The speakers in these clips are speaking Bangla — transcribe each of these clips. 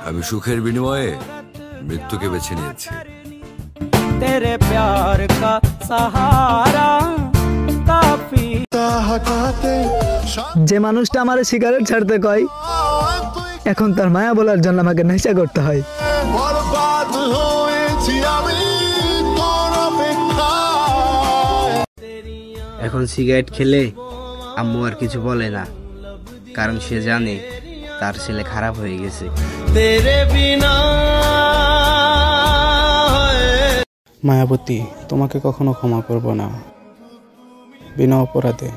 আমি সুখের বিনিময়ে মৃত্যুকে বেছে নিয়েছি। तेरे प्यार का सहारा काफी। যে মানুষটা আমারে সিগারেট ছাড়তে কয়, এখন তার মায়া বলার জন্য আমাকে নেশা করতে হয়। এখন সিগারেট খেলে আম্মু আর কিছু বলে না, কারণ সে জানে তার ছেলে খারাপ হয়ে গেছে। মায়াবতী, তোমাকে কখনো ক্ষমা করব না। বিনা অপরাধে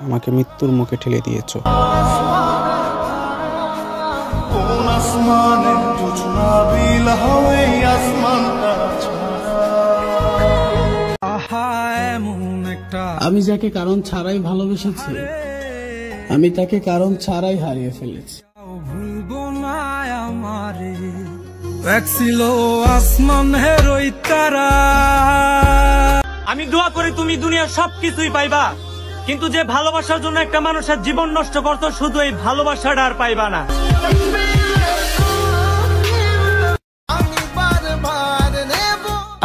আমাকে মৃত্যুর মুখে ঠেলে দিয়েছ। আমি যাকে কারণ ছাড়াই ভালোবেসেছি, আমি তাকে কারণ ছাড়াই হারিয়ে ফেলেছি। আমি দোয়া করি তুমি দুনিয়ার সবকিছুই পাইবা, কিন্তু যে ভালোবাসার জন্য একটা মানুষের জীবন নষ্ট করতো, শুধু এই ভালোবাসাটা আর পাইবা না।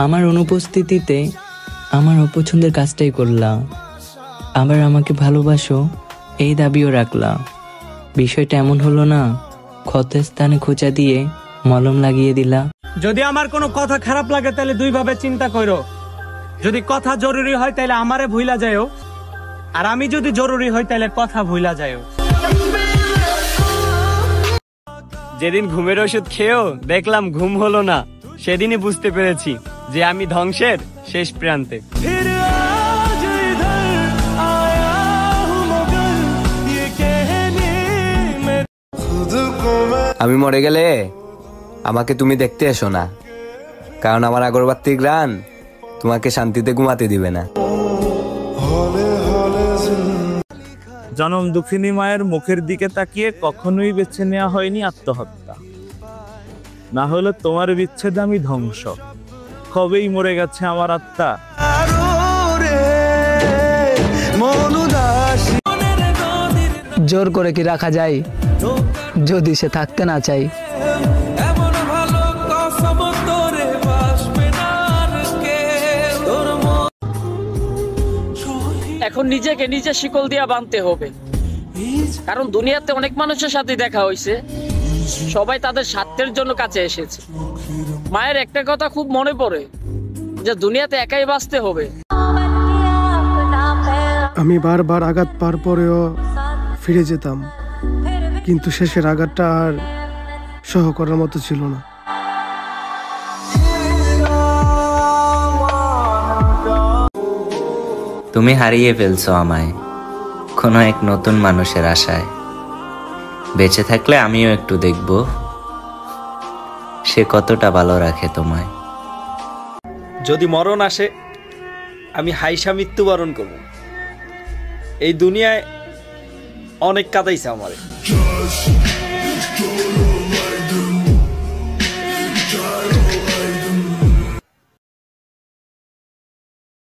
আমার অনুপস্থিতিতে আমার অপছন্দের কাজটাই করলা, আবার আমাকে ভালোবাসো এই দাবিও রাখলা। বিষয়টা এমন হলো না ক্ষত স্থানে খোঁচা দিয়ে মলম লাগিয়ে দিলা। যদি আমার কোনো কথা খারাপ লাগে তাহলে দুই ভাবে চিন্তা করো। যদি কথা জরুরি হয় তাহলে আমারে ভুইলা যায়ও, আর আমি যদি জরুরি হয় তাহলে কথা ভুইলা যায়ও। যেদিন ঘুমের ওষুধ খেয়েও দেখলাম ঘুম হলো না, সেদিনই বুঝতে পেরেছি যে আমি ধ্বংসের শেষ প্রান্তে। আমি মরে গেলে আমাকে তুমি দেখতে এসো না, কারণ আমার আগরবাতির ঘ্রাণ তোমাকে শান্তিতে ঘুমাতে দিবে না। জনম দুঃখিনী মায়ের মুখের দিকে তাকিয়ে কখনোই বেছে নেওয়া হয়নি আত্মহত্যা, না হলে তোমার বিচ্ছেদে আমি ধ্বংস। কবেই মরে গেছে আমার আত্মা। জোর করে কি রাখা যায় যদি সে থাকতে না চাই? এখন নিজেকে নিজে শিকল দিয়া বাঁধতে হবে, কারণ দুনিয়াতে অনেক মানুষের সাথে দেখা হয়েছে, সবাই তাদের স্বার্থের জন্য কাছে এসেছে। মায়ের একটা কথা খুব মনে পড়ে যে দুনিয়াতে একাই বাঁচতে হবে। আমি বারবার আঘাত পার পরেও ফিরে যেতাম, কিন্তু শেষের আঘাতটা আর সহ করার মতো ছিল না। তুমি হারিয়ে ফেলছো আমায় কোনো এক নতুন মানুষের আশায়। বেঁচে থাকলে আমিও একটু দেখব সে কতটা ভালো রাখে তোমায়। যদি মরণ আসে আমি হাইসা মৃত্যুবরণ করব। এই দুনিয়ায় অনেক কাঁদাইছে আমারে।